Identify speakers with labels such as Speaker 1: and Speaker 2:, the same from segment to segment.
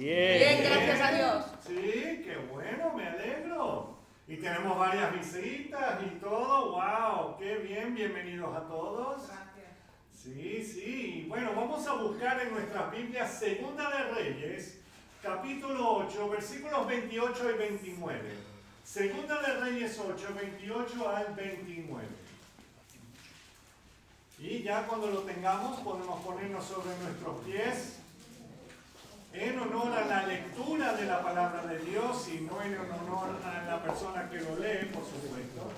Speaker 1: Bien, gracias a Dios.
Speaker 2: Sí, qué bueno, me alegro. Y tenemos varias visitas y todo. ¡Wow! ¡Qué bien! Bienvenidos a todos.
Speaker 1: Gracias.
Speaker 2: Sí. Bueno, vamos a buscar en nuestras Biblias Segunda de Reyes, capítulo 8, versículos 28 y 29. Segunda de Reyes 8, 28 al 29. Y ya cuando lo tengamos podemos ponernos sobre nuestros pies en honor a la lectura de la palabra de Dios y no en honor a la persona que lo lee, por supuesto.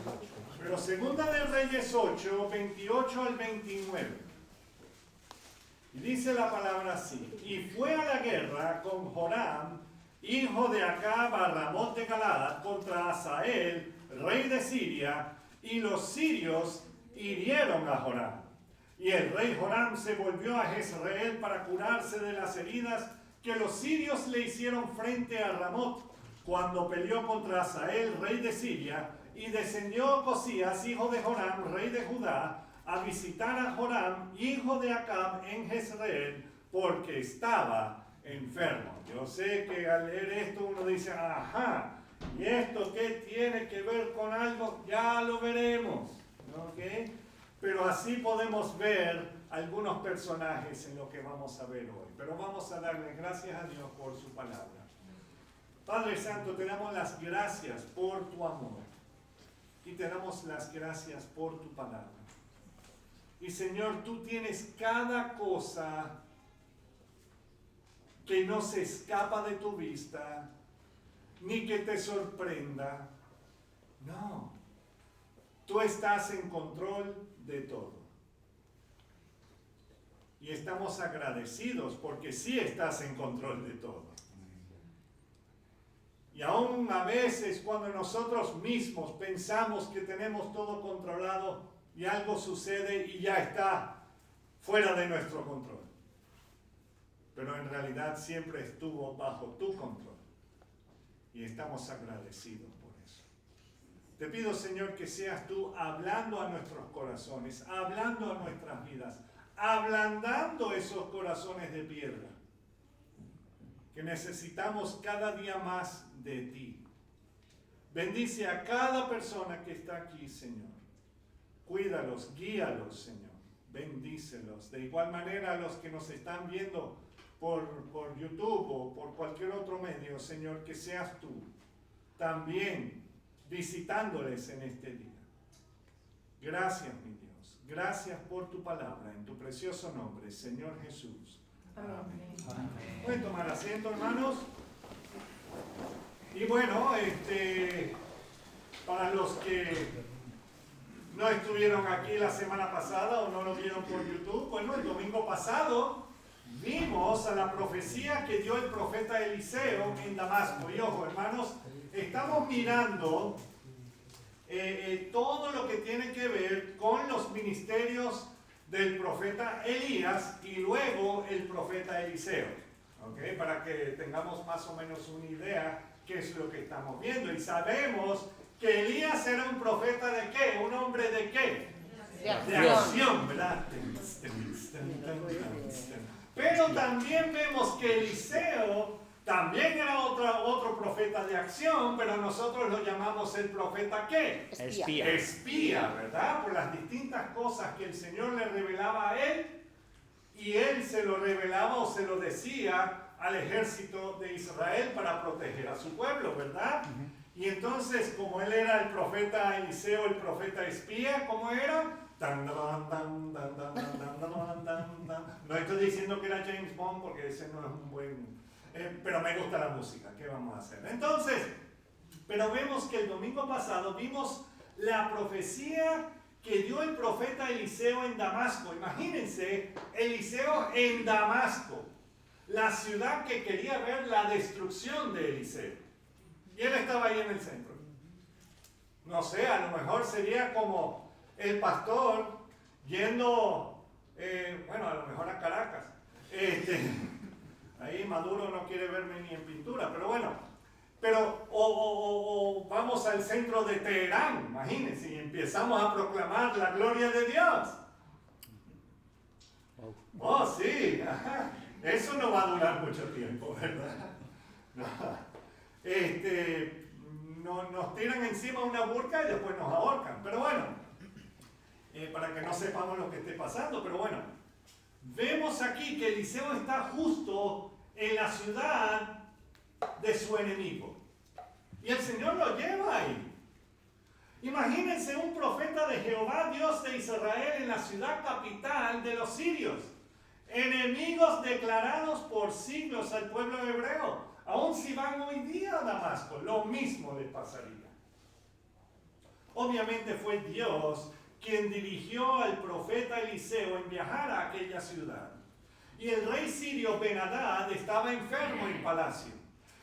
Speaker 2: Pero Segunda de Reyes 8, 28 al 29. Y dice la palabra así: y fue a la guerra con Joram, hijo de Acab, a Ramot de Galaad, contra Hazael, rey de Siria, y los sirios hirieron a Joram. Y el rey Joram se volvió a Jezreel para curarse de las heridas que los sirios le hicieron frente a Ramot, cuando peleó contra Hazael, rey de Siria, y descendió Ocosías, hijo de Joram, rey de Judá, a visitar a Joram, hijo de Acab, en Jezreel, porque estaba enfermo. Yo sé que al leer esto uno dice, ajá, ¿y esto qué tiene que ver con algo? Ya lo veremos, ¿ok? Pero así podemos ver algunos personajes en lo que vamos a ver hoy. Pero vamos a darle gracias a Dios por su palabra. Padre Santo, te damos las gracias por tu amor. Y te damos las gracias por tu palabra. Y Señor, tú tienes cada cosa que no se escapa de tu vista, ni que te sorprenda. No. Tú estás en control de todo. Y estamos agradecidos porque sí estás en control de todo. Y aún a veces cuando nosotros mismos pensamos que tenemos todo controlado y algo sucede y ya está fuera de nuestro control. Pero en realidad siempre estuvo bajo tu control. Y estamos agradecidos por eso. Te pido, Señor, que seas tú hablando a nuestros corazones, hablando a nuestras vidas, ablandando esos corazones de piedra, que necesitamos cada día más de ti. Bendice a cada persona que está aquí, Señor. Cuídalos, guíalos, Señor. Bendícelos. De igual manera a los que nos están viendo por YouTube o por cualquier otro medio, Señor, que seas tú también visitándoles en este día. Gracias, mi Dios. Gracias por tu palabra, en tu precioso nombre, Señor Jesús. Amén. Pueden tomar asiento, hermanos. Y bueno, para los que no estuvieron aquí la semana pasada o no lo vieron por YouTube, bueno, el domingo pasado vimos a la profecía que dio el profeta Eliseo en Damasco. Y ojo, hermanos, estamos mirando todo lo que tiene que ver con los ministerios del profeta Elías y luego el profeta Eliseo, ¿okay? Para que tengamos más o menos una idea qué es lo que estamos viendo. Y sabemos que Elías era un profeta ¿de qué? ¿Un hombre de qué? De acción, ¿verdad? Pero también vemos que Eliseo también era otro profeta de acción, pero nosotros lo llamamos el profeta ¿qué?
Speaker 1: Espía.
Speaker 2: Espía, ¿verdad? Por las distintas cosas que el Señor le revelaba a él, y él se lo revelaba o se lo decía al ejército de Israel para proteger a su pueblo, ¿verdad? Y entonces, como él era el profeta Eliseo, el profeta espía, ¿cómo era? No estoy diciendo que era James Bond porque ese no es un buen... pero me gusta la música, ¿qué vamos a hacer? Entonces, pero vemos que el domingo pasado vimos la profecía que dio el profeta Eliseo en Damasco. Imagínense, Eliseo en Damasco, la ciudad que quería ver la destrucción de Eliseo. Y él estaba ahí en el centro. No sé, a lo mejor sería como el pastor yendo, bueno, a lo mejor a Caracas. Ahí Maduro no quiere verme ni en pintura, pero bueno. Pero, o vamos al centro de Teherán, imagínense, y empezamos a proclamar la gloria de Dios. Oh, sí, ajá. Eso no va a durar mucho tiempo, ¿verdad? Nos tiran encima una burka y después nos ahorcan. Pero bueno, para que no sepamos lo que esté pasando. Pero bueno, vemos aquí que Eliseo está justo en la ciudad de su enemigo. Y el Señor lo lleva ahí. Imagínense un profeta de Jehová, Dios de Israel, en la ciudad capital de los sirios. Enemigos declarados por siglos al pueblo hebreo. Aún si van hoy día a Damasco, lo mismo les pasaría. Obviamente fue Dios quien dirigió al profeta Eliseo en viajar a aquella ciudad. Y el rey sirio Ben-Hadad estaba enfermo en palacio.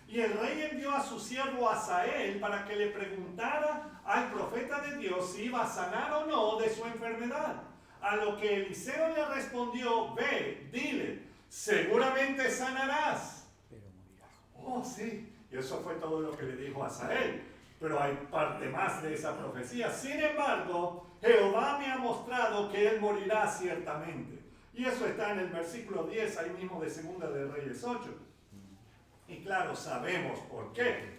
Speaker 2: Y el rey envió a su siervo Hazael para que le preguntara al profeta de Dios si iba a sanar o no de su enfermedad. A lo que Eliseo le respondió: ve, dile, seguramente sanarás.
Speaker 3: Pero morirás.
Speaker 2: Oh, sí. Y eso fue todo lo que le dijo Hazael. Pero hay parte más de esa profecía. Sin embargo, Jehová me ha mostrado que él morirá ciertamente. Y eso está en el versículo 10, ahí mismo de Segunda de Reyes 8. Y claro, sabemos por qué.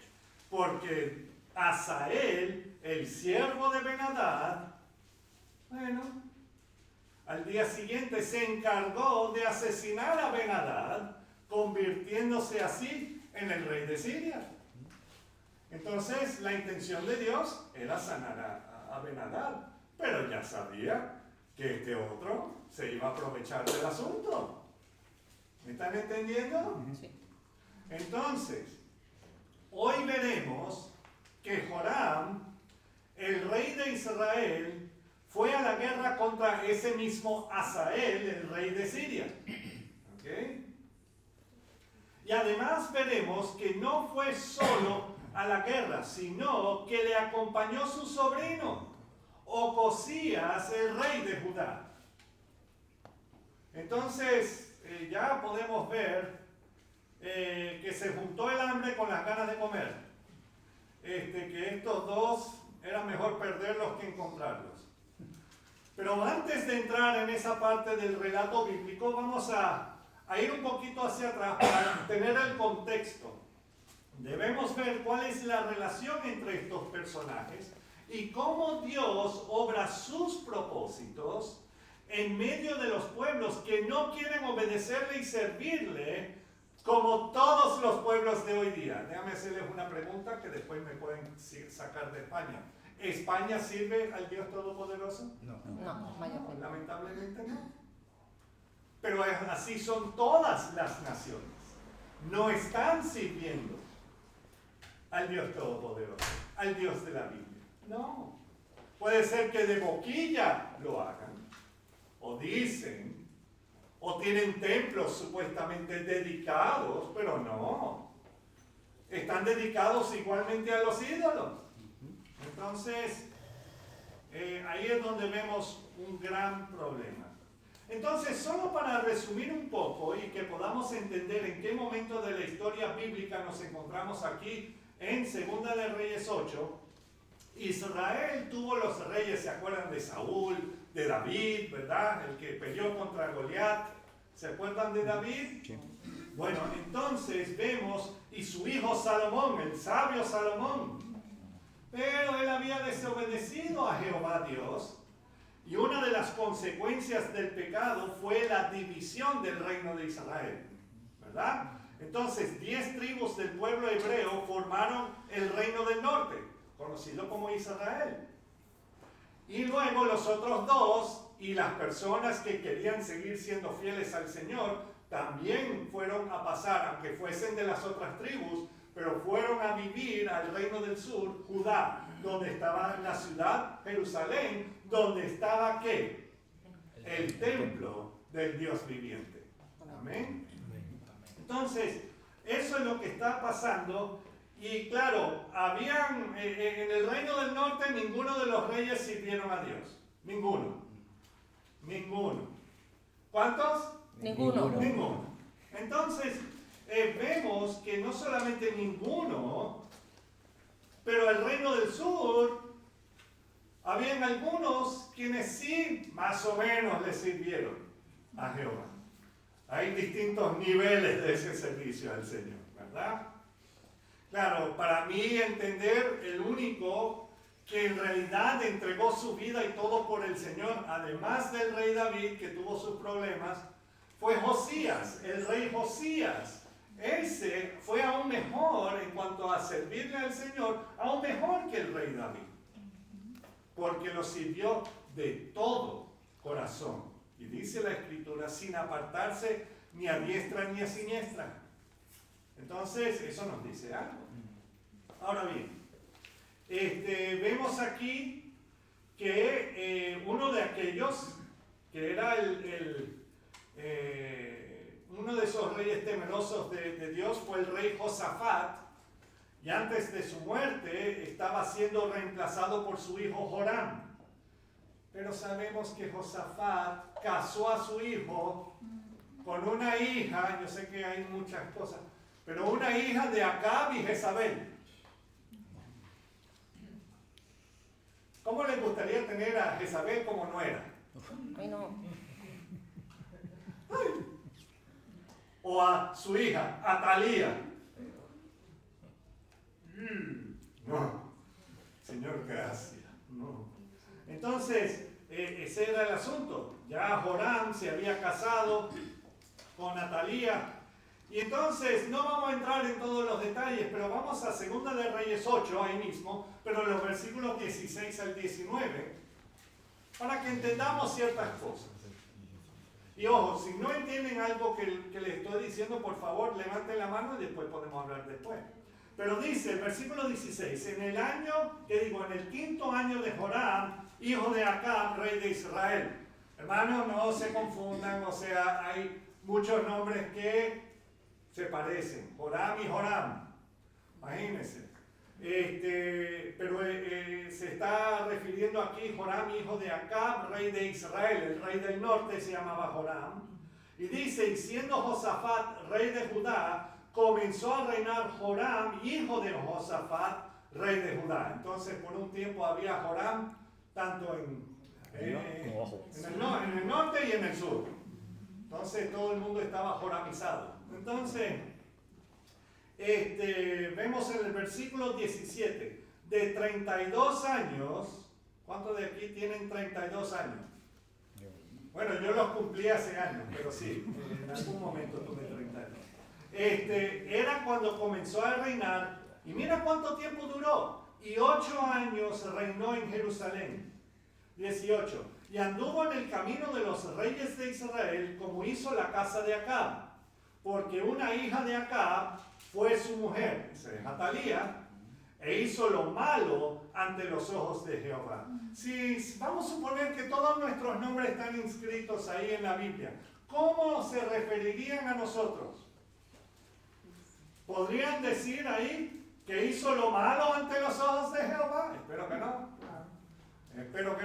Speaker 2: Porque Hazael, el siervo de Ben-Hadad, bueno, al día siguiente se encargó de asesinar a Ben-Hadad, convirtiéndose así en el rey de Siria. Entonces, la intención de Dios era sanar a Ben-Hadad, pero ya sabía que este otro se iba a aprovechar del asunto. ¿Me están entendiendo?
Speaker 1: Sí.
Speaker 2: Entonces, hoy veremos que Joram, el rey de Israel, fue a la guerra contra ese mismo Hazael, el rey de Siria. ¿Ok? Y además veremos que no fue solo a la guerra, sino que le acompañó su sobrino, Ocosías, el rey de Judá. Entonces, ya podemos ver que se juntó el hambre con las ganas de comer. Que estos dos era mejor perderlos que encontrarlos. Pero antes de entrar en esa parte del relato bíblico, vamos a ir un poquito hacia atrás para tener el contexto. Debemos ver cuál es la relación entre estos personajes y cómo Dios obra sus propósitos en medio de los pueblos que no quieren obedecerle y servirle como todos los pueblos de hoy día. Déjame hacerles una pregunta que después me pueden sacar de España. ¿España sirve al Dios Todopoderoso?
Speaker 1: No, mayormente.
Speaker 2: Lamentablemente no. Pero así son todas las naciones. No están sirviendo al Dios Todopoderoso, al Dios de la Biblia. No. Puede ser que de boquilla lo hagan, o dicen, o tienen templos supuestamente dedicados, pero no. Están dedicados igualmente a los ídolos. Entonces, ahí es donde vemos un gran problema. Entonces, solo para resumir un poco y que podamos entender en qué momento de la historia bíblica nos encontramos aquí en Segunda de Reyes 8, Israel tuvo los reyes, ¿se acuerdan de Saúl, de David, verdad? El que peleó contra Goliat. ¿Se acuerdan de David?
Speaker 3: Sí.
Speaker 2: Bueno, entonces vemos, y su hijo Salomón, el sabio Salomón. Pero él había desobedecido a Jehová Dios, y una de las consecuencias del pecado fue la división del reino de Israel, ¿verdad? Entonces, 10 tribus del pueblo hebreo formaron el reino del norte, conocido como Israel. Y luego los otros dos y las personas que querían seguir siendo fieles al Señor también fueron a pasar, aunque fuesen de las otras tribus, pero fueron a vivir al reino del sur, Judá, donde estaba la ciudad, Jerusalén, donde estaba ¿qué? El templo del Dios viviente. Amén. Entonces, eso es lo que está pasando. Y claro, habían en el reino del norte ninguno de los reyes sirvieron a Dios. Ninguno. ¿Cuántos?
Speaker 1: Ninguno.
Speaker 2: Entonces, vemos que no solamente ninguno, pero el reino del sur, habían algunos quienes sí, más o menos, le sirvieron a Jehová. Hay distintos niveles de ese servicio al Señor, ¿verdad? Claro, para mí entender el único que en realidad entregó su vida y todo por el Señor, además del rey David que tuvo sus problemas, fue Josías, el rey Josías. Ese fue aún mejor en cuanto a servirle al Señor, aún mejor que el rey David, porque lo sirvió de todo corazón. Y dice la Escritura, sin apartarse ni a diestra ni a siniestra. Entonces, eso nos dice algo. Ahora bien, vemos aquí que uno de aquellos, que era uno de esos reyes temerosos de Dios, fue el rey Josafat, y antes de su muerte estaba siendo reemplazado por su hijo Joram. Pero sabemos que Josafat casó a su hijo con una hija, yo sé que hay muchas cosas, pero una hija de Acab y Jezabel. ¿Cómo le gustaría tener a Jezabel como nuera?
Speaker 1: Bueno,
Speaker 2: O a su hija, Atalía. No, Señor, gracias. No. Entonces, ese era el asunto. Ya Joram se había casado con Atalía. Y entonces, no vamos a entrar en todos los detalles, pero vamos a 2 de Reyes 8, ahí mismo, pero los versículos 16 al 19, para que entendamos ciertas cosas. Y ojo, si no entienden algo que les estoy diciendo, por favor, levanten la mano y después podemos hablar después. Pero dice el versículo 16, en el 5º año de Joram, hijo de Acab, rey de Israel. Hermanos, no se confundan, o sea, hay muchos nombres que se parecen, Joram y Joram, imagínense. Pero se está refiriendo aquí Joram, hijo de Acab, rey de Israel. El rey del norte se llamaba Joram. Y dice, y siendo Josafat, rey de Judá, comenzó a reinar Joram, hijo de Josafat, rey de Judá. Entonces, por un tiempo había Joram, tanto en el norte y en el sur. Entonces, todo el mundo estaba joramizado. Entonces, vemos en el versículo 17, de 32 años, ¿cuántos de aquí tienen 32 años? Bueno, yo los cumplí hace años, pero sí, en algún momento tuve 32. Era cuando comenzó a reinar, y mira cuánto tiempo duró, y 8 años reinó en Jerusalén. 18, y anduvo en el camino de los reyes de Israel, como hizo la casa de Acab, porque una hija de Acab fue su mujer, Atalía, e hizo lo malo ante los ojos de Jehová. Si vamos a suponer que todos nuestros nombres están inscritos ahí en la Biblia, ¿cómo se referirían a nosotros? ¿Podrían decir ahí que hizo lo malo ante los ojos de Jehová? Espero que no. Espero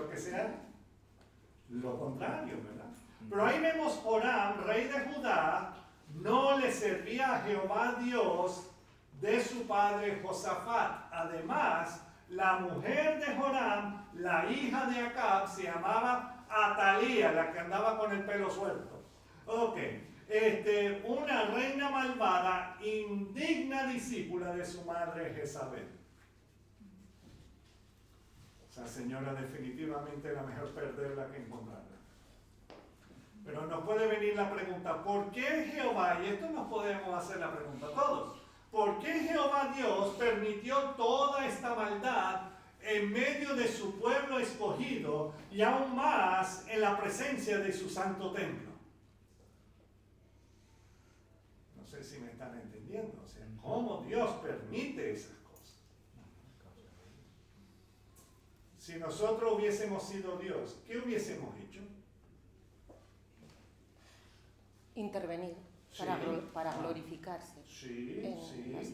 Speaker 2: que sea lo contrario, ¿verdad? Pero ahí vemos Joram, rey de Judá, no le servía a Jehová Dios de su padre Josafat. Además, la mujer de Joram, la hija de Acab, se llamaba Atalía, la que andaba con el pelo suelto. Ok, una reina malvada, indigna discípula de su madre Jezabel. Esa señora definitivamente era mejor perderla que encontrarla. Pero nos puede venir la pregunta, ¿por qué Jehová, y esto nos podemos hacer la pregunta todos, ¿por qué Jehová Dios permitió toda esta maldad en medio de su pueblo escogido y aún más en la presencia de su santo templo? No sé si me están entendiendo, o sea, ¿cómo Dios permite esas cosas? Si nosotros hubiésemos sido Dios, ¿qué hubiésemos hecho?
Speaker 1: intervenir para glorificarse.
Speaker 2: Sí,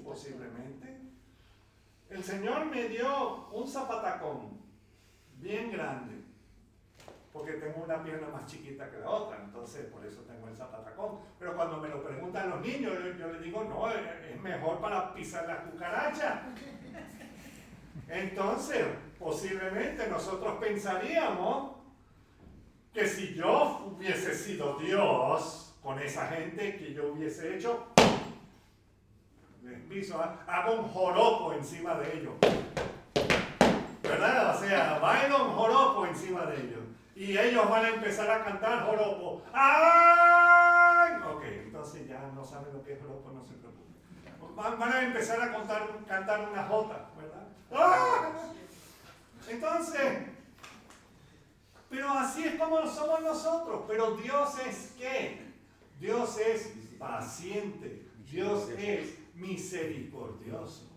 Speaker 2: posiblemente. El Señor me dio un zapatacón bien grande, porque tengo una pierna más chiquita que la otra, entonces por eso tengo el zapatacón. Pero cuando me lo preguntan los niños, yo les digo, no, es mejor para pisar la cucaracha. Entonces, posiblemente nosotros pensaríamos que si yo hubiese sido Dios, con esa gente que yo hubiese hecho, les piso, hago un joropo encima de ellos. ¿Verdad? O sea, bailo un joropo encima de ellos. Y ellos van a empezar a cantar joropo. ¡Ay! Ok, entonces ya no saben lo que es joropo, no se preocupen. Van a empezar a cantar una jota, ¿verdad? ¡Ah! Entonces, pero así es como somos nosotros. Pero Dios es ¿qué? Dios es paciente. Dios es misericordioso.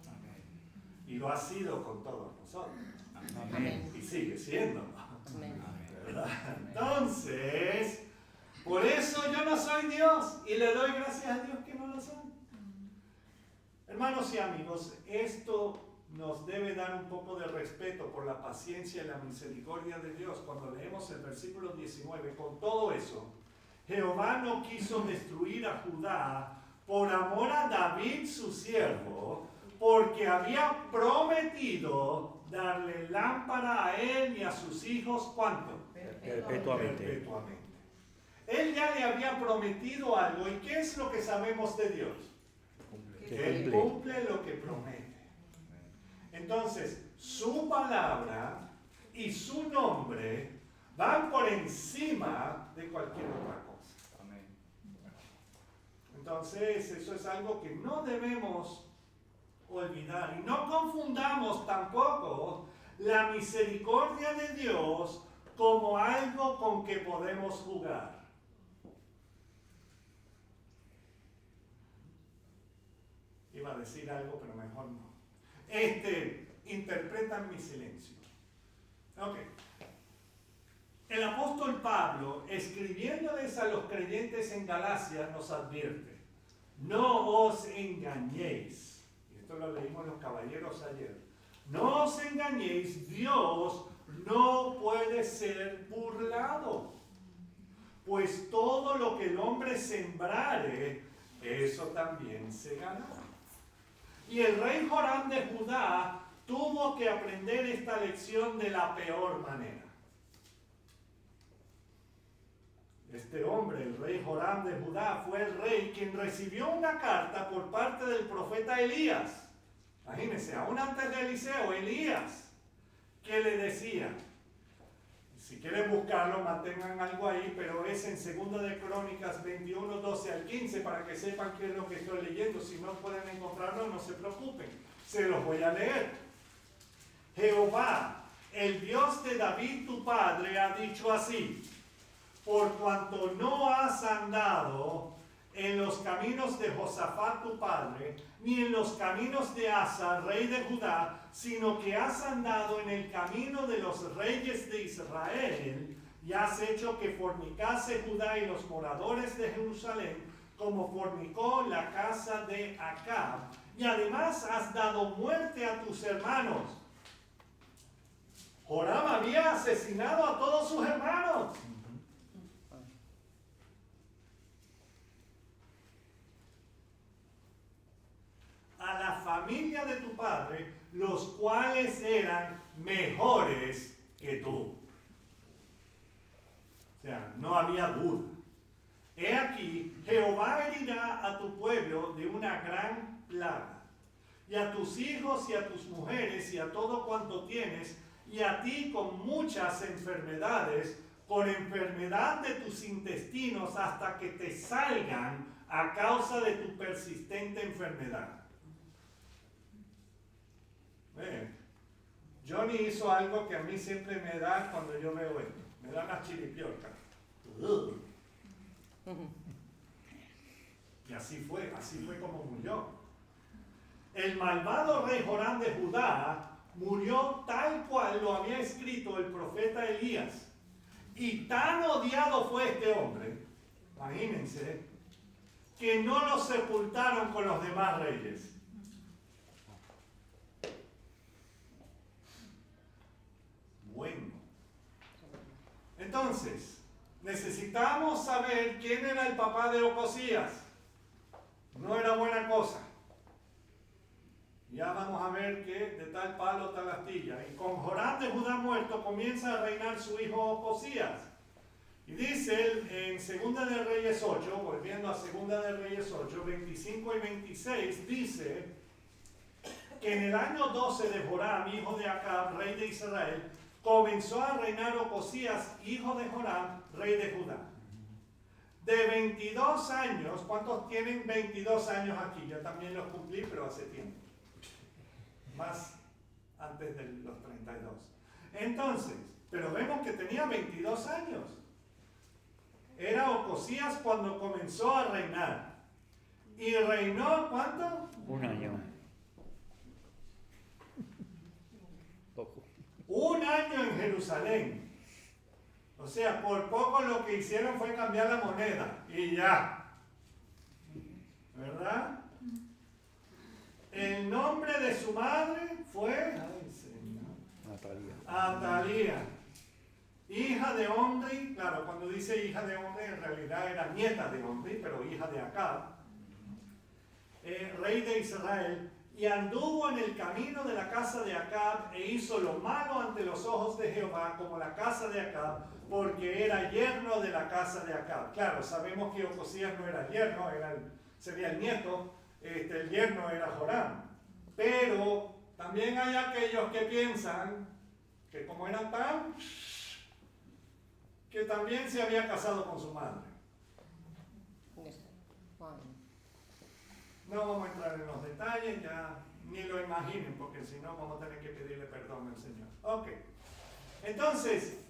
Speaker 2: Y lo ha sido con todos nosotros.
Speaker 1: Amén.
Speaker 2: Y sigue siendo.
Speaker 1: Amén.
Speaker 2: ¿Verdad? Entonces, por eso yo no soy Dios. Y le doy gracias a Dios que no lo soy. Hermanos y amigos, esto nos debe dar un poco de respeto por la paciencia y la misericordia de Dios. Cuando leemos el versículo 19, con todo eso, Jehová no quiso destruir a Judá por amor a David su siervo, porque había prometido darle lámpara a él y a sus hijos, ¿cuánto?
Speaker 3: Perpetuamente.
Speaker 2: Perpetuamente. Él ya le había prometido algo. ¿Y qué es lo que sabemos de Dios? Que Él cumple lo que promete. Entonces, su palabra y su nombre van por encima de cualquier otra cosa. Entonces, eso es algo que no debemos olvidar. Y no confundamos tampoco la misericordia de Dios como algo con que podemos jugar. Iba a decir algo, pero mejor no. Interpretan mi silencio. Ok. El apóstol Pablo, escribiéndoles a los creyentes en Galacia, nos advierte: no os engañéis. Y esto lo leímos los caballeros ayer. No os engañéis, Dios no puede ser burlado. Pues todo lo que el hombre sembrare, eso también segará. Y el rey Joram de Judá tuvo que aprender esta lección de la peor manera. Este hombre, el rey Joram de Judá, fue el rey quien recibió una carta por parte del profeta Elías. Imagínense, aún antes de Eliseo, Elías, que le decía, si quieren buscarlo, mantengan algo ahí, pero es en 2 de Crónicas 21, 12 al 15, para que sepan qué es lo que estoy leyendo. Si no pueden encontrarlo, no se preocupen, se los voy a leer. Jehová, el Dios de David tu padre, ha dicho así: por cuanto no has andado en los caminos de Josafat tu padre, ni en los caminos de Asa, rey de Judá, sino que has andado en el camino de los reyes de Israel, y has hecho que fornicase Judá y los moradores de Jerusalén, como fornicó la casa de Acab, y además has dado muerte a tus hermanos. Joram había asesinado a todos sus hermanos. A la familia de tu padre, los cuales eran mejores que tú. O sea, no había duda. He aquí, Jehová herirá a tu pueblo de una gran plaga, y a tus hijos y a tus mujeres y a todo cuanto tienes, y a ti con muchas enfermedades, por enfermedad de tus intestinos, hasta que te salgan a causa de tu persistente enfermedad. Johnny hizo algo que a mí siempre me da cuando yo veo esto. Me da una chiripiorca. Y así fue como murió. El malvado rey Joram de Judá murió tal cual lo había escrito el profeta Elías. Y tan odiado fue este hombre, imagínense, que no lo sepultaron con los demás reyes. Bueno, entonces necesitamos saber quién era el papá de Ocosías. No era buena cosa. Ya vamos a ver que de tal palo tal astilla. Y con Joram de Judá muerto comienza a reinar su hijo Ocosías. Y dice él en 2 de Reyes 8, volviendo a 2 de Reyes 8, 25 y 26, dice que en el año 12 de Joram, hijo de Acab, rey de Israel, comenzó a reinar Ocosías, hijo de Joram, rey de Judá. De 22 años, ¿cuántos tienen 22 años aquí? Yo también los cumplí, pero hace tiempo. Más antes de los 32. Entonces, pero vemos que tenía 22 años. Era Ocosías cuando comenzó a reinar. ¿Y reinó cuánto?
Speaker 3: Un año. Poco.
Speaker 2: Un año en Jerusalén. O sea, por poco lo que hicieron fue cambiar la moneda. Y ya. ¿Verdad? El nombre de su madre fue... Ay, Señor. Atalía. Hija de Omri, claro, cuando dice hija de Omri, en realidad era nieta de Omri, pero hija de Acab, rey de Israel, y anduvo en el camino de la casa de Acab e hizo lo malo ante los ojos de Jehová, como la casa de Acab, porque era yerno de la casa de Acab. Claro, sabemos que Ocosías no era yerno, sería el nieto, el yerno era Joram. Pero también hay aquellos que piensan que como era tan... que también se había casado con su madre. No vamos a entrar en los detalles, ya ni lo imaginen, porque si no vamos a tener que pedirle perdón al Señor. Ok. Entonces,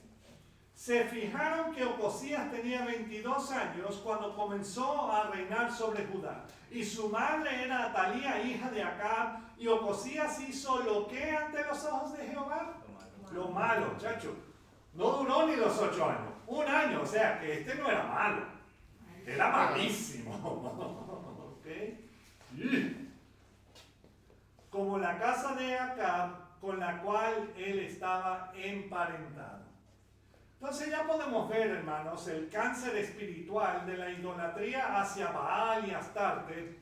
Speaker 2: se fijaron que Ocosías tenía 22 años cuando comenzó a reinar sobre Judá. Y su madre era Atalía, hija de Acab, y Ocosías hizo lo que ante los ojos de Jehová. Lo malo, chacho. No duró ni los 8 años. Un año, o sea que este no era malo. Era malísimo. ¿Okay? Como la casa de Acab, con la cual él estaba emparentado. Entonces ya podemos ver, hermanos, el cáncer espiritual de la idolatría hacia Baal y Astarte,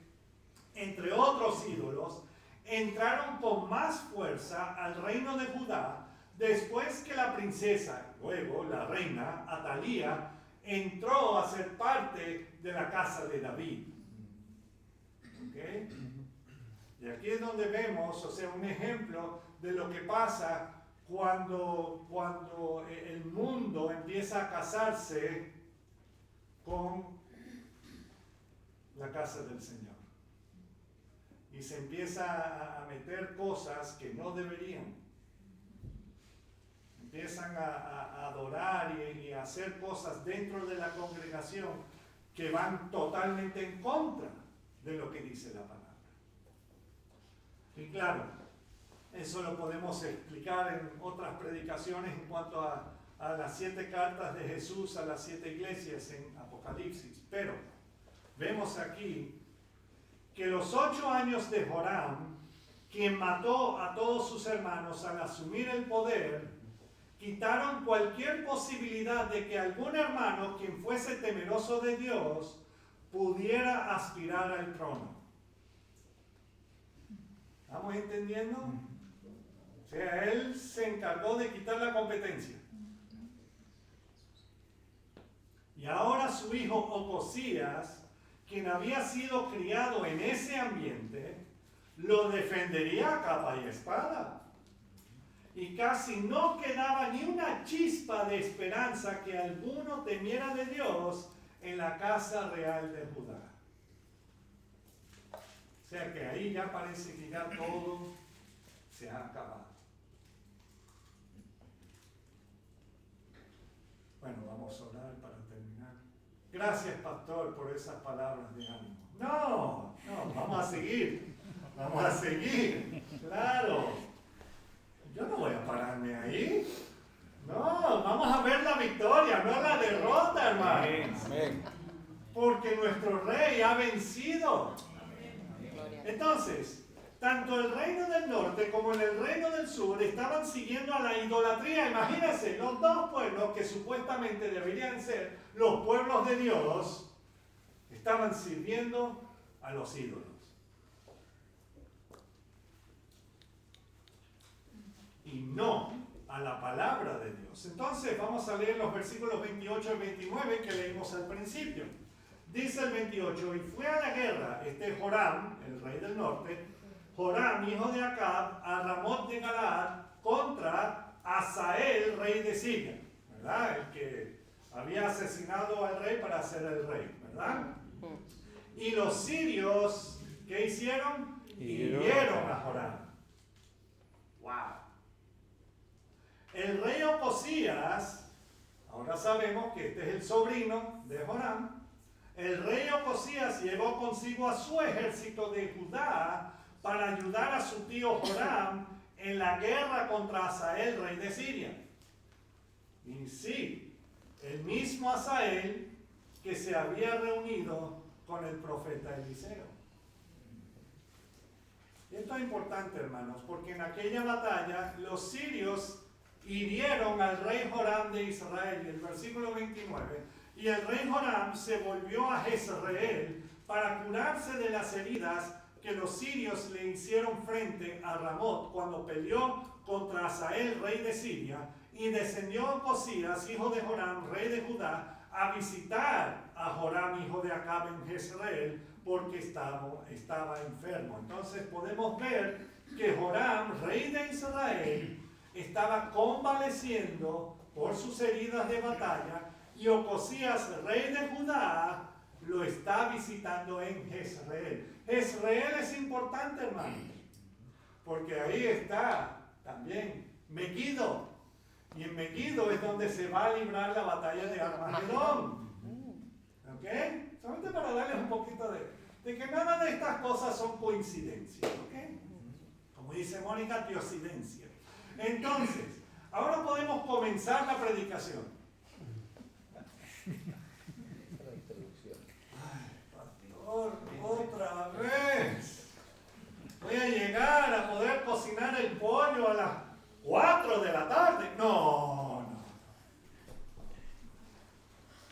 Speaker 2: entre otros ídolos, entraron con más fuerza al reino de Judá después que la princesa, luego la reina Atalía, entró a ser parte de la casa de David. ¿Okay? Y aquí es donde vemos, o sea, un ejemplo de lo que pasa cuando el mundo empieza a casarse con la casa del Señor. Y se empieza a meter cosas que no deberían. Empiezan a adorar y a hacer cosas dentro de la congregación que van totalmente en contra de lo que dice la palabra. Y claro, eso lo podemos explicar en otras predicaciones en cuanto a las 7 cartas de Jesús a las 7 iglesias en Apocalipsis. Pero vemos aquí que los 8 años de Joram, quien mató a todos sus hermanos al asumir el poder, quitaron cualquier posibilidad de que algún hermano, quien fuese temeroso de Dios, pudiera aspirar al trono. ¿Estamos entendiendo? O sea, él se encargó de quitar la competencia. Y ahora su hijo Ocosías, quien había sido criado en ese ambiente, lo defendería a capa y espada. Y casi no quedaba ni una chispa de esperanza que alguno temiera de Dios en la casa real de Judá. O sea que ahí ya parece que ya todo se ha acabado. Bueno, vamos a orar para terminar. Gracias, pastor, por esas palabras de ánimo. No, vamos a seguir. Vamos a seguir. Claro. Yo no voy a pararme ahí. No, vamos a ver la victoria, no la derrota, hermano.
Speaker 3: Amén.
Speaker 2: Porque nuestro rey ha vencido. Entonces, tanto el reino del norte como en el reino del sur estaban siguiendo a la idolatría. Imagínense, los dos pueblos que supuestamente deberían ser los pueblos de Dios, estaban sirviendo a los ídolos. Y no a a la palabra de Dios. Entonces vamos a leer los versículos 28 y 29 que leímos al principio. Dice el 28, y fue a la guerra Joram, el rey del norte, Joram, hijo de Acab, a Ramot de Galaad, contra Hazael, rey de Siria, ¿verdad? El que había asesinado al rey para ser el rey, ¿verdad? Y los sirios, ¿qué hicieron? Hirieron a Joram. ¡Wow! El rey Ocosías, ahora sabemos que este es el sobrino de Joram. El rey Ocosías llevó consigo a su ejército de Judá para ayudar a su tío Joram en la guerra contra Hazael, rey de Siria. Y sí, el mismo Hazael que se había reunido con el profeta Eliseo. Y esto es importante, hermanos, porque en aquella batalla los sirios hirieron al rey Joram de Israel, el versículo 29, y el rey Joram se volvió a Jezreel para curarse de las heridas que los sirios le hicieron frente a Ramot cuando peleó contra Hazael, rey de Siria, y descendió Ocosías, hijo de Joram, rey de Judá, a visitar a Joram, hijo de Acab, en Jezreel, porque estaba enfermo. Entonces podemos ver que Joram, rey de Israel, estaba convaleciendo por sus heridas de batalla, y Ocosías, rey de Judá, lo está visitando en Jezreel. Jezreel es importante, hermanos, porque ahí está también Megiddo. Y en Megiddo es donde se va a librar la batalla de Armagedón. ¿Ok? Solamente para darles un poquito de que nada de estas cosas son coincidencias. ¿Ok? Como dice Mónica, diosidencia. Entonces, ahora podemos comenzar la predicación. Otra vez. Voy a llegar a poder cocinar el pollo a las 4 de la tarde. No.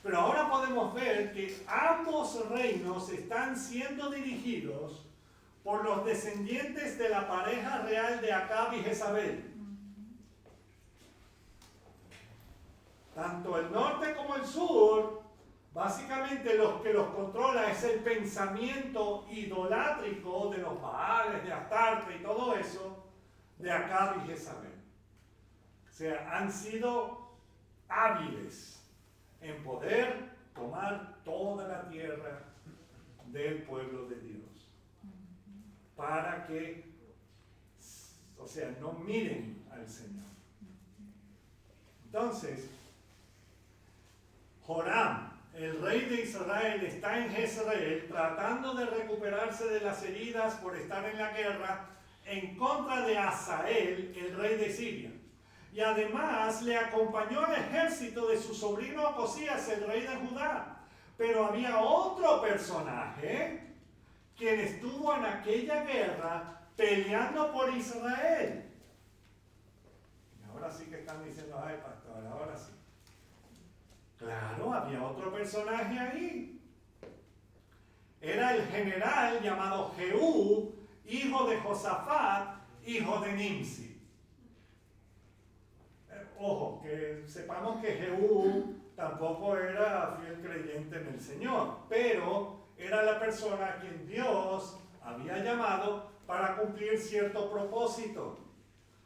Speaker 2: Pero ahora podemos ver que ambos reinos están siendo dirigidos por los descendientes de la pareja real de Acab y Jezabel. Tanto el norte como el sur, básicamente los que los controla es el pensamiento idolátrico de los Baales, de Astarte y todo eso, de Acab y Jezabel. O sea, han sido hábiles en poder tomar toda la tierra del pueblo de Dios. Para que, o sea, no miren al Señor. Entonces, Joram, el rey de Israel, está en Jezreel tratando de recuperarse de las heridas por estar en la guerra en contra de Hazael, el rey de Siria. Y además le acompañó el ejército de su sobrino Ocosías, el rey de Judá. Pero había otro personaje quien estuvo en aquella guerra peleando por Israel. Y ahora sí que están diciendo, ay pastor, ahora sí. Claro, había otro personaje ahí. Era el general llamado Jehú, hijo de Josafat, hijo de Nimsi. Ojo, que sepamos que Jehú tampoco era fiel creyente en el Señor, pero era la persona a quien Dios había llamado para cumplir cierto propósito.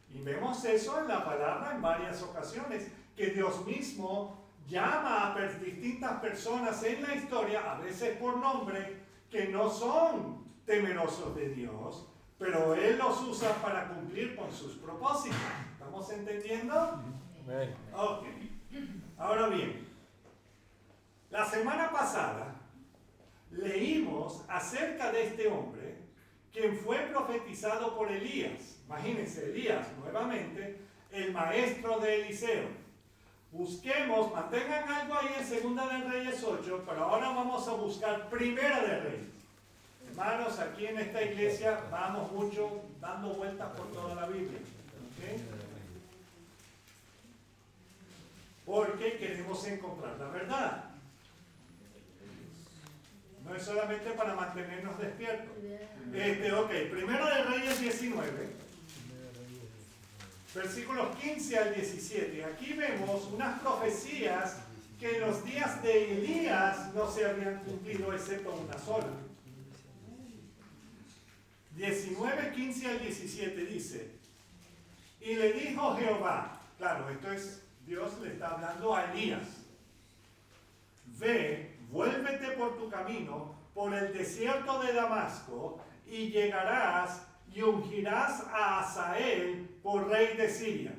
Speaker 2: Y vemos eso en la palabra en varias ocasiones, que Dios mismo llama a distintas personas en la historia, a veces por nombre, que no son temerosos de Dios, pero Él los usa para cumplir con sus propósitos. ¿Estamos entendiendo? Ok. Ahora bien, la semana pasada leímos acerca de este hombre, quien fue profetizado por Elías. Imagínense, Elías, nuevamente, el maestro de Eliseo. Busquemos, mantengan algo ahí en Segunda de Reyes 8, pero ahora vamos a buscar Primera de Reyes. Hermanos, aquí en esta iglesia vamos mucho dando vueltas por toda la Biblia. ¿Okay? Porque queremos encontrar la verdad. No es solamente para mantenernos despiertos. Ok, Primera de Reyes 19. Versículos 15 al 17. Aquí vemos unas profecías que en los días de Elías no se habían cumplido excepto una sola. 19, 15 al 17 dice: y le dijo Jehová, claro, esto es, Dios le está hablando a Elías: ve, vuélvete por tu camino, por el desierto de Damasco, y llegarás y ungirás a Hazael por rey de Siria.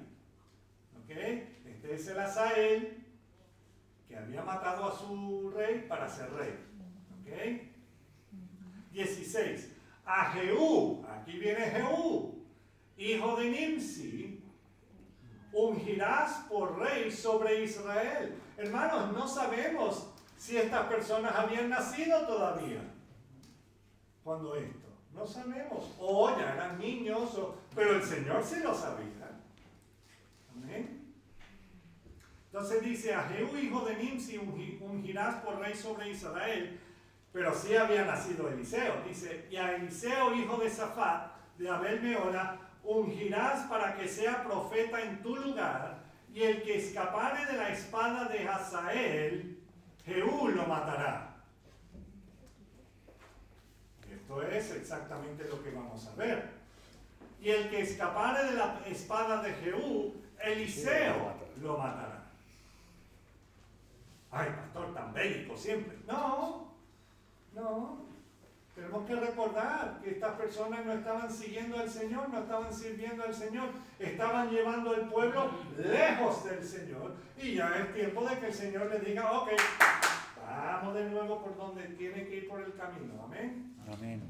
Speaker 2: ¿Ok? Este es el Hazael que había matado a su rey para ser rey. ¿Ok? 16. A Jehú, aquí viene Jehú, hijo de Nimsi, ungirás por rey sobre Israel. Hermanos, no sabemos si estas personas habían nacido todavía cuando esto. No sabemos. O ya eran niños, pero el Señor sí lo sabía. Amén. Entonces dice: a Jehú, hijo de Nimsi, ungirás por rey sobre Israel. Pero sí había nacido Eliseo. Dice: y a Eliseo, hijo de Safat, de Abel Mehola, ungirás para que sea profeta en tu lugar, y el que escapare de la espada de Hazael, Jehú lo matará. Esto es exactamente lo que vamos a ver. Y el que escapare de la espada de Jehú, Eliseo lo matará. Ay, pastor, tan bélico siempre. No. Tenemos que recordar que estas personas no estaban siguiendo al Señor, no estaban sirviendo al Señor, estaban llevando al pueblo lejos del Señor. Y ya es tiempo de que el Señor les diga: ok, vamos de nuevo por donde tiene que ir por el camino. Amén.
Speaker 3: Amén.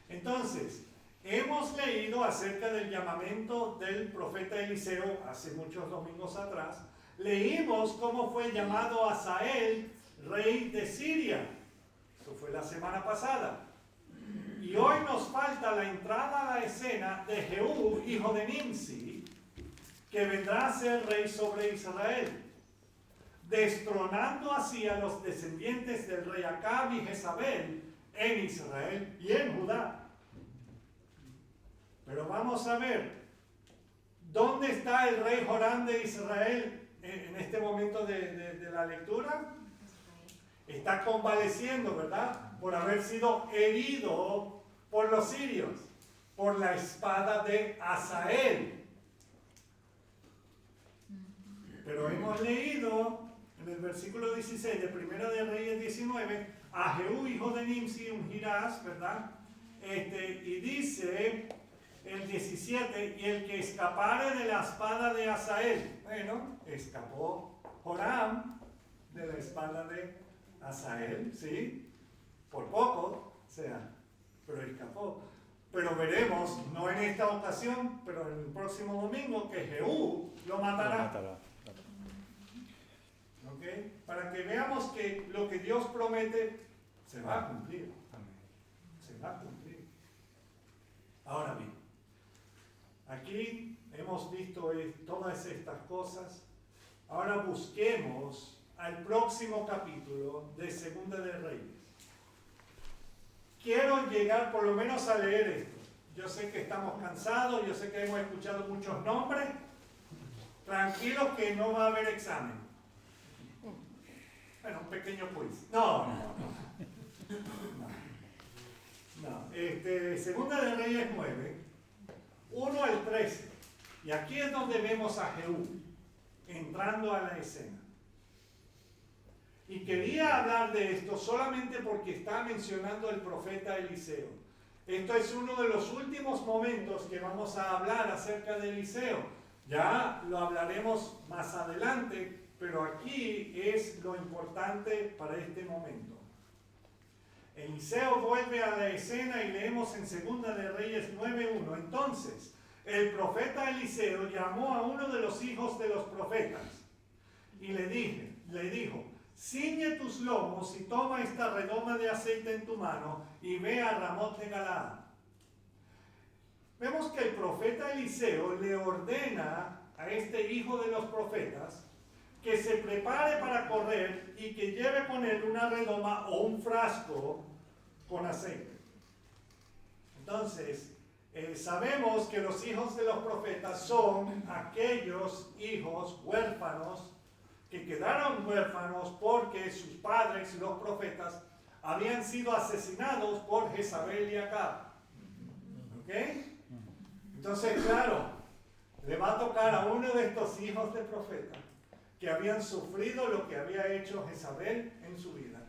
Speaker 2: Entonces, hemos leído acerca del llamamiento del profeta Eliseo hace muchos domingos atrás. Leímos cómo fue llamado Hazael, rey de Siria. Eso fue la semana pasada. Y hoy nos falta la entrada a la escena de Jehú, hijo de Nimsi, que vendrá a ser rey sobre Israel, destronando así a los descendientes del rey Acab y Jezabel en Israel y en Judá. Pero vamos a ver, ¿dónde está el rey Joram de Israel en este momento de la lectura? Está convaleciendo, ¿verdad? Por haber sido herido por los sirios, por la espada de Hazael. Pero hemos leído en el versículo 16 de Primera de Reyes 19, a Jehú, hijo de Nimsi, ungirás, ¿verdad? Y dice el 17, y el que escapare de la espada de Hazael. Bueno, escapó Joram de la espada de Hazael, ¿sí? Por poco, o sea, pero escapó. Pero veremos, no en esta ocasión, pero en el próximo domingo, que Jehú lo matará. ¿Ok? Para que veamos que lo que Dios promete se va a cumplir. Se va a cumplir. Ahora bien, aquí hemos visto todas estas cosas. Ahora busquemos al próximo capítulo de Segunda de Reyes. Quiero llegar por lo menos a leer esto. Yo sé que estamos cansados, yo sé que hemos escuchado muchos nombres. Tranquilos que no va a haber examen. Bueno, un pequeño quiz. No. Segunda de Reyes 9, 1 al 13. Y aquí es donde vemos a Jehú entrando a la escena. Y quería hablar de esto solamente porque está mencionando el profeta Eliseo. Esto es uno de los últimos momentos que vamos a hablar acerca de Eliseo. Ya lo hablaremos más adelante, pero aquí es lo importante para este momento. Eliseo vuelve a la escena y leemos en Segunda de Reyes 9:1. Entonces, el profeta Eliseo llamó a uno de los hijos de los profetas y le dijo: ciñe tus lomos y toma esta redoma de aceite en tu mano y ve a Ramot de Galaad. Vemos que el profeta Eliseo le ordena a este hijo de los profetas que se prepare para correr y que lleve con él una redoma o un frasco con aceite. Entonces, Sabemos que los hijos de los profetas son aquellos hijos huérfanos que quedaron huérfanos porque sus padres, los profetas, habían sido asesinados por Jezabel y Acab. ¿Ok? Entonces, claro, le va a tocar a uno de estos hijos de profeta que habían sufrido lo que había hecho Jezabel en su vida.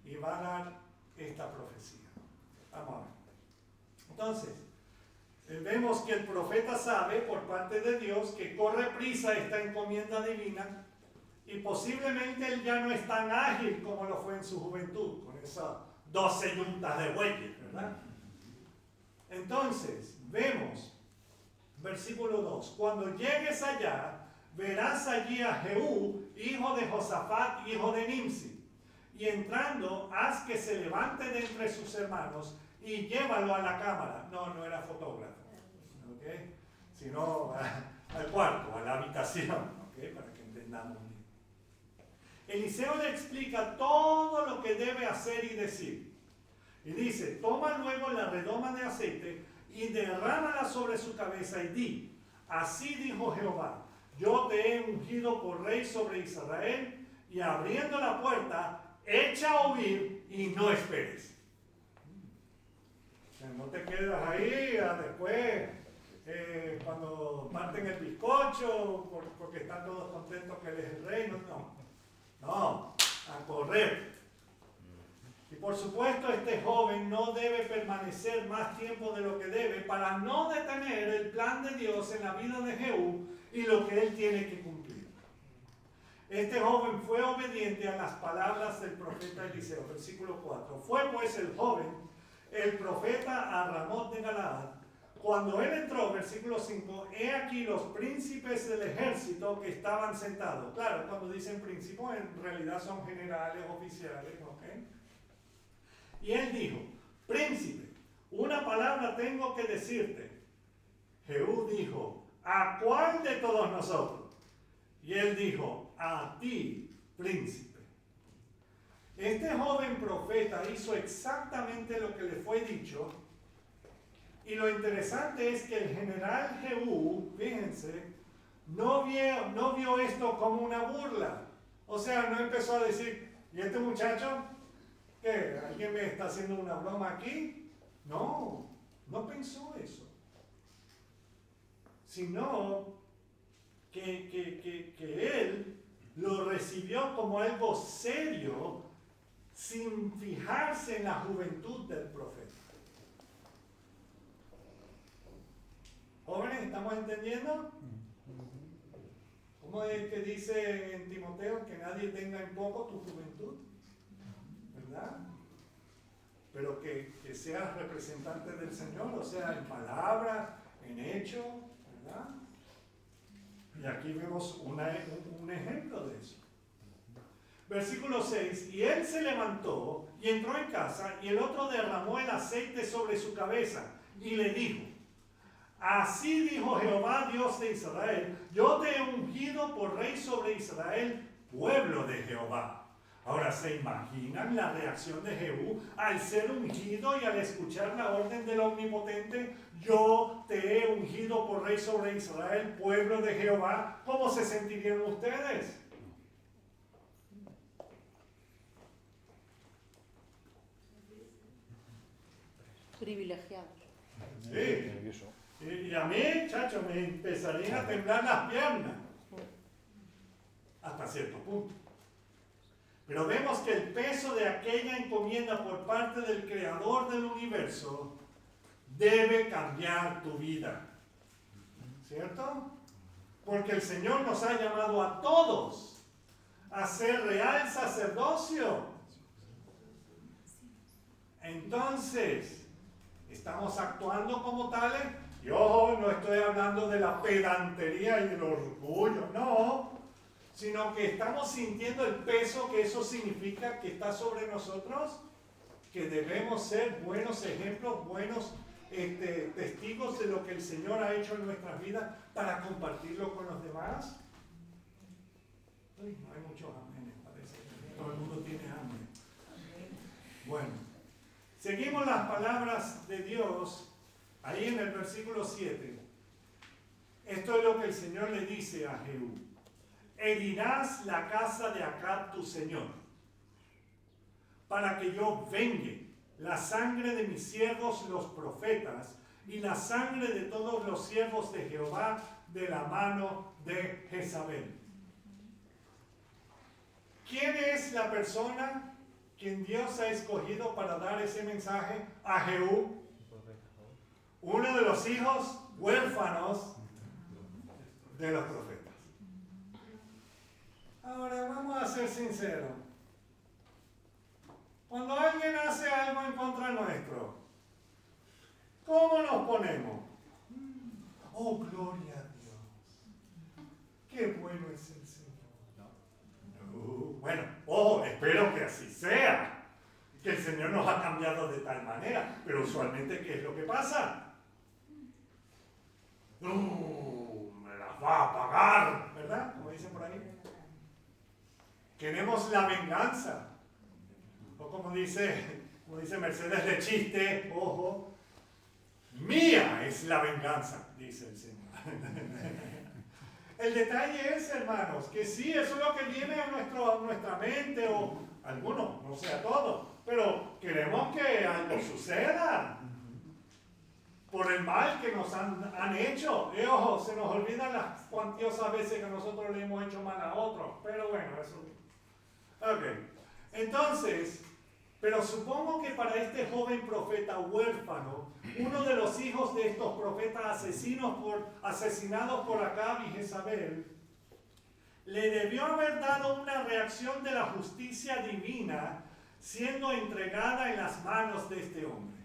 Speaker 2: Y va a dar esta profecía. Vamos a ver. Entonces, vemos que el profeta sabe por parte de Dios que corre prisa esta encomienda divina y posiblemente él ya no es tan ágil como lo fue en su juventud, con esas 12 yuntas de bueyes, ¿verdad? Entonces, vemos, versículo 2, cuando llegues allá, verás allí a Jehú, hijo de Josafat, hijo de Nimsi, y entrando, haz que se levante de entre sus hermanos y llévalo a la cámara. No era fotógrafo, ¿okay? Sino al cuarto, a la habitación, ¿okay? Para que entendamos bien. Eliseo le explica todo lo que debe hacer y decir. Y dice, toma luego la redoma de aceite y derrámala sobre su cabeza y di, así dijo Jehová, yo te he ungido por rey sobre Israel, y abriendo la puerta, echa a huir y no esperes. O sea, no te quedas ahí después, cuando parten el bizcocho, porque están todos contentos que él es el rey. No, a correr. Y por supuesto este joven no debe permanecer más tiempo de lo que debe para no detener el plan de Dios en la vida de Jehú y lo que él tiene que cumplir. Este joven fue obediente a las palabras del profeta Eliseo, versículo 4. Fue pues el joven, el profeta a Ramot de Galaad. Cuando él entró, versículo 5, he aquí los príncipes del ejército que estaban sentados. Claro, cuando dicen príncipes, en realidad son generales, oficiales, ¿ok? Y él dijo, príncipe, una palabra tengo que decirte. Jehú dijo, ¿a cuál de todos nosotros? Y él dijo, a ti, príncipe. Este joven profeta hizo exactamente lo que le fue dicho. Y lo interesante es que el general Jehú, fíjense, no vio esto como una burla. O sea, no empezó a decir, ¿y este muchacho? ¿Qué? ¿Alguien me está haciendo una broma aquí? No pensó eso. Sino que él lo recibió como algo serio sin fijarse en la juventud del profeta. Jóvenes, ¿estamos entendiendo? ¿Cómo es que dice en Timoteo que nadie tenga en poco tu juventud? ¿Verdad? Pero que seas representante del Señor, o sea, en palabra, en hecho, ¿verdad? Y aquí vemos un ejemplo de eso. Versículo 6, y él se levantó y entró en casa, y el otro derramó el aceite sobre su cabeza, y le dijo, así dijo Jehová, Dios de Israel, yo te he ungido por rey sobre Israel, pueblo de Jehová. Ahora, ¿se imaginan la reacción de Jehú al ser ungido y al escuchar la orden del Omnipotente? Yo te he ungido por rey sobre Israel, pueblo de Jehová. ¿Cómo se sentirían ustedes?
Speaker 1: Privilegiados.
Speaker 2: Sí. Y a mí, chacho, me empezarían a temblar las piernas. Hasta cierto punto. Pero vemos que el peso de aquella encomienda por parte del Creador del universo debe cambiar tu vida. ¿Cierto? Porque el Señor nos ha llamado a todos a ser real sacerdocio. Entonces, ¿estamos actuando como tales? Y ojo, no estoy hablando de la pedantería y del orgullo, no. Sino que estamos sintiendo el peso que eso significa que está sobre nosotros, que debemos ser buenos ejemplos, buenos testigos de lo que el Señor ha hecho en nuestras vidas para compartirlo con los demás. Uy, no hay muchos amenes, parece. Todo el mundo tiene hambre. Bueno, seguimos las palabras de Dios ahí en el versículo 7, esto es lo que el Señor le dice a Jehú. Herirás la casa de Acab tu señor, para que yo vengue la sangre de mis siervos los profetas y la sangre de todos los siervos de Jehová de la mano de Jezabel. ¿Quién es la persona quien Dios ha escogido para dar ese mensaje a Jehú? Uno de los hijos huérfanos de los profetas. Ahora vamos a ser sinceros. Cuando alguien hace algo en contra nuestro, ¿cómo nos ponemos? Oh, gloria a Dios. Qué bueno es el Señor. Bueno, ojo, espero que así sea. Que el Señor nos ha cambiado de tal manera. Pero usualmente, ¿qué es lo que pasa? Me las va a pagar, ¿verdad? Como dicen por ahí. Queremos la venganza. O como dice Mercedes de chiste, ojo, mía es la venganza, dice el Señor. El detalle es, hermanos, que sí, eso es lo que viene a nuestra mente, o algunos, no sé a todos, pero queremos que algo suceda por el mal que nos han hecho. Y ojo, se nos olvidan las cuantiosas veces que nosotros le hemos hecho mal a otros, pero bueno, eso. Ok, entonces, pero supongo que para este joven profeta huérfano, uno de los hijos de estos profetas asesinados por Acab y Jezabel, le debió haber dado una reacción de la justicia divina siendo entregada en las manos de este hombre.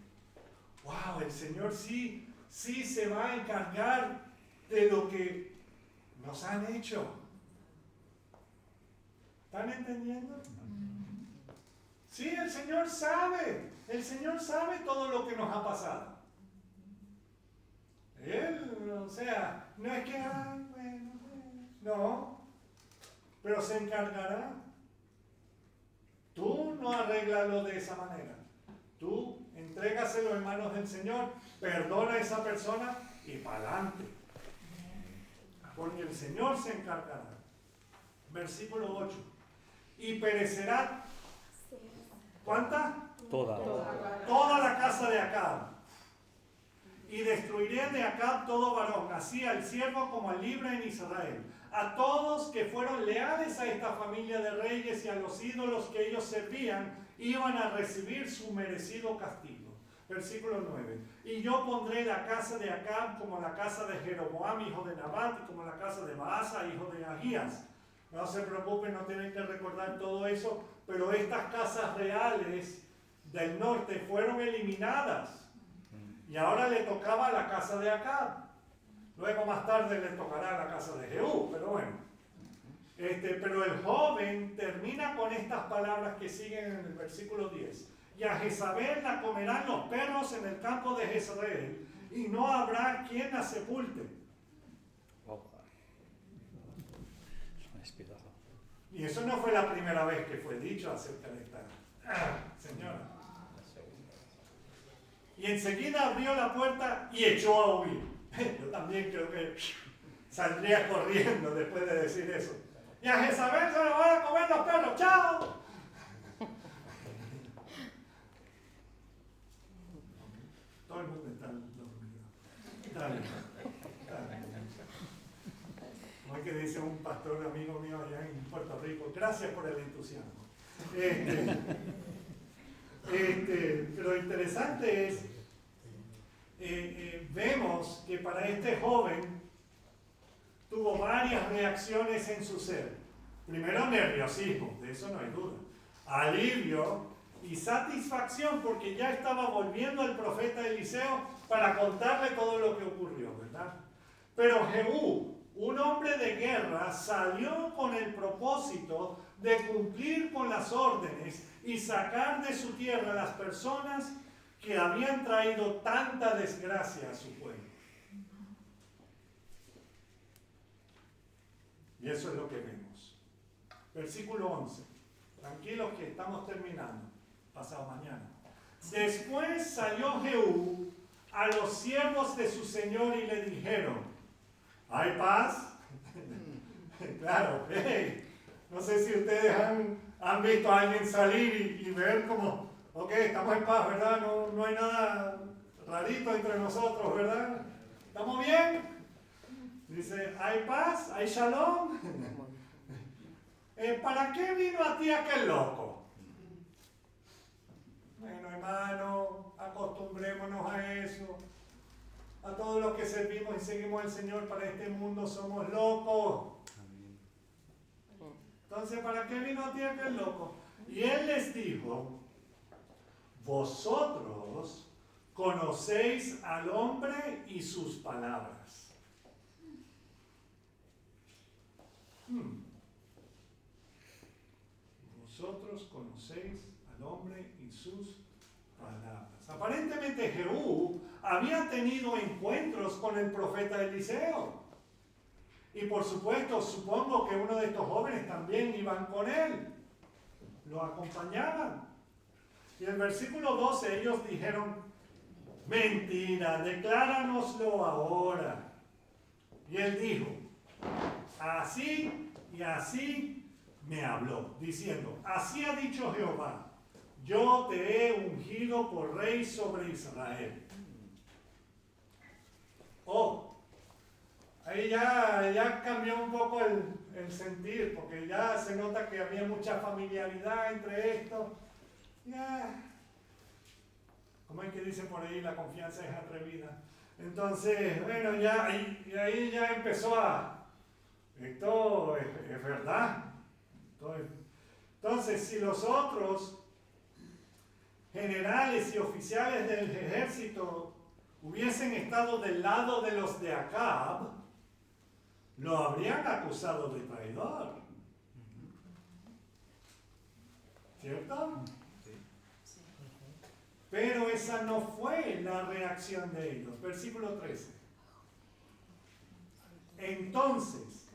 Speaker 2: ¡Wow! El Señor sí se va a encargar de lo que nos han hecho. ¿Están entendiendo? Sí, el Señor sabe todo lo que nos ha pasado. Él, o sea, no es que, no, pero se encargará. Tú no arréglalo de esa manera. Tú entrégaselo en manos del Señor, perdona a esa persona y para adelante. Porque el Señor se encargará. Versículo 8. Y perecerá. ¿Cuánta? Toda la casa de Acab. Y destruiré de Acab todo varón, así al siervo como al libre en Israel. A todos que fueron leales a esta familia de reyes y a los ídolos que ellos servían, iban a recibir su merecido castigo. Versículo 9. Y yo pondré la casa de Acab como la casa de Jeroboam, hijo de Nabat, y como la casa de Baasa, hijo de Ahías. No se preocupen, no tienen que recordar todo eso, pero estas casas reales del norte fueron eliminadas. Y ahora le tocaba a la casa de Acab. Luego más tarde le tocará a la casa de Jehú, pero bueno. Pero el joven termina con estas palabras que siguen en el versículo 10. Y a Jezabel la comerán los perros en el campo de Jezreel, y no habrá quien la sepulte. Y eso no fue la primera vez que fue dicho acerca de esta señora. Y enseguida abrió la puerta y echó a huir. Yo también creo que saldría corriendo después de decir eso. Y a Jezabel se lo van a comer los perros. ¡Chao! Todo el mundo está dormido. Dale. Como es que dice un pastor amigo mío allá en Puerto Rico, gracias por el entusiasmo. Pero interesante es, vemos que para este joven tuvo varias reacciones en su ser. Primero, nerviosismo, de eso no hay duda. Alivio y satisfacción porque ya estaba volviendo el profeta Eliseo para contarle todo lo que ocurrió, ¿verdad? Pero Jehú, un hombre de guerra, salió con el propósito de cumplir con las órdenes y sacar de su tierra a las personas que habían traído tanta desgracia a su pueblo. Y eso es lo que vemos. Versículo 11. Tranquilos que estamos terminando. Pasado mañana. Después salió Jehú a a los siervos de su señor y le dijeron, ¿hay paz? Claro, hey, no sé si ustedes han visto a alguien salir y ver como, ok, estamos en paz, ¿verdad? No hay nada rarito entre nosotros, ¿verdad? ¿Estamos bien? Dice, ¿hay paz? ¿Hay shalom? ¿Para qué vino a ti aquel loco? Bueno, hermano, acostumbrémonos a eso. A todos los que servimos y seguimos al Señor para este mundo somos locos. Entonces, ¿para qué vino a ti aquel loco? Y él les dijo, vosotros conocéis al hombre y sus palabras. Vosotros conocéis al hombre y sus palabras. Aparentemente Jehú había tenido encuentros con el profeta Eliseo. Y por supuesto, supongo que uno de estos jóvenes también iban con él. Lo acompañaban. Y en el versículo 12 ellos dijeron, mentira, decláranoslo ahora. Y él dijo, así y así me habló, diciendo, así ha dicho Jehová, yo te he ungido por rey sobre Israel. Oh, ahí ya cambió un poco el sentir, porque ya se nota que había mucha familiaridad entre esto. Ya, como es que dice por ahí, la confianza es atrevida. Entonces, bueno, ya ahí ya empezó esto es verdad. Entonces, si los otros generales y oficiales del ejército hubiesen estado del lado de los de Acab, lo habrían acusado de traidor. ¿Cierto? Pero esa no fue la reacción de ellos. Versículo 13. Entonces,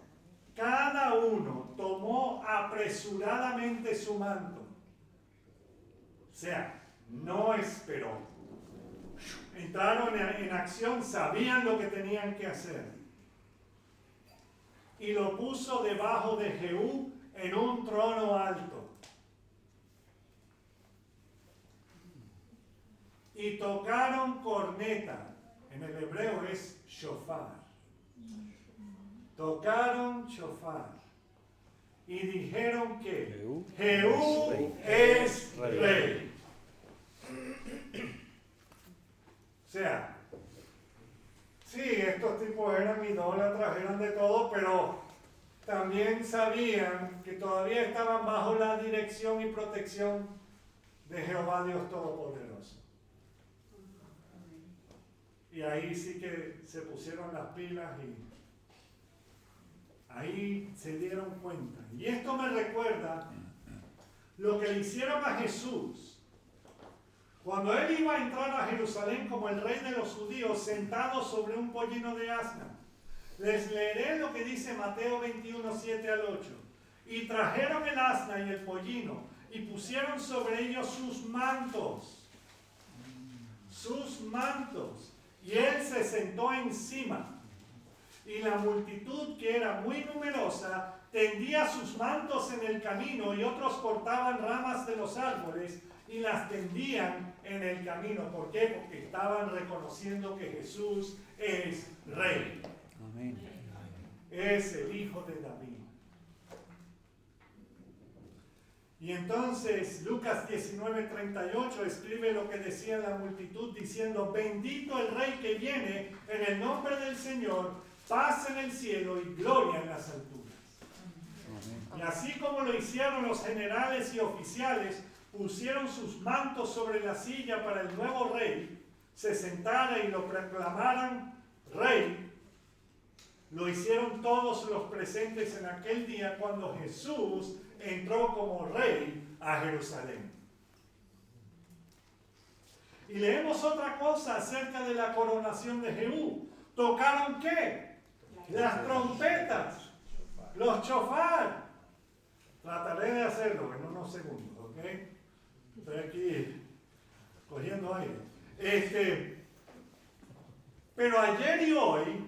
Speaker 2: cada uno tomó apresuradamente su manto. O sea, no esperó. Entraron en acción, sabían lo que tenían que hacer. Y lo puso debajo de Jehú en un trono alto. Y tocaron corneta. En el hebreo es shofar. Tocaron shofar. Y dijeron que Jehú es rey. O sea, sí, estos tipos eran idólatras, eran de todo, pero también sabían que todavía estaban bajo la dirección y protección de Jehová Dios Todopoderoso. Y ahí sí que se pusieron las pilas y ahí se dieron cuenta. Y esto me recuerda lo que le hicieron a Jesús cuando él iba a entrar a Jerusalén como el rey de los judíos sentado sobre un pollino de asna. Les leeré lo que dice Mateo 21, 7 al 8. Y trajeron el asna y el pollino y pusieron sobre ellos sus mantos. Sus mantos. Y él se sentó encima. Y la multitud, que era muy numerosa, tendía sus mantos en el camino, y otros cortaban ramas de los árboles y las tendían en el camino. ¿Por qué? Porque estaban reconociendo que Jesús es rey.
Speaker 3: Amén.
Speaker 2: Es el hijo de David. Y entonces Lucas 19:38 escribe lo que decía la multitud, diciendo, bendito el rey que viene en el nombre del Señor, paz en el cielo y gloria en las alturas. Amén. Y así como lo hicieron los generales y oficiales, pusieron sus mantos sobre la silla para el nuevo rey, se sentara y lo proclamaran rey. Lo hicieron todos los presentes en aquel día cuando Jesús entró como rey a Jerusalén. Y leemos otra cosa acerca de la coronación de Jehú. ¿Tocaron qué? Las trompetas, los shofar. Trataré de hacerlo en unos segundos, ¿ok? Estoy aquí cogiendo aire. Pero ayer y hoy,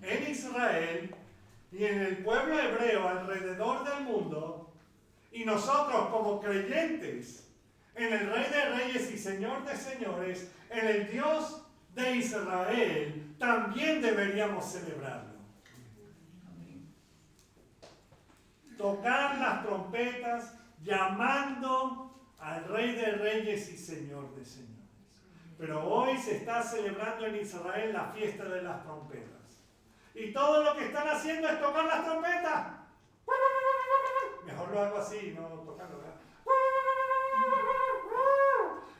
Speaker 2: en Israel y en el pueblo hebreo alrededor del mundo, y nosotros como creyentes en el Rey de Reyes y Señor de Señores, en el Dios de Israel, también deberíamos celebrarlo. Tocar las trompetas llamando al Rey de Reyes y Señor de Señores. Pero hoy se está celebrando en Israel la fiesta de las trompetas. Y todo lo que están haciendo es tocar las trompetas. Mejor lo hago así, no tocando, ¿verdad?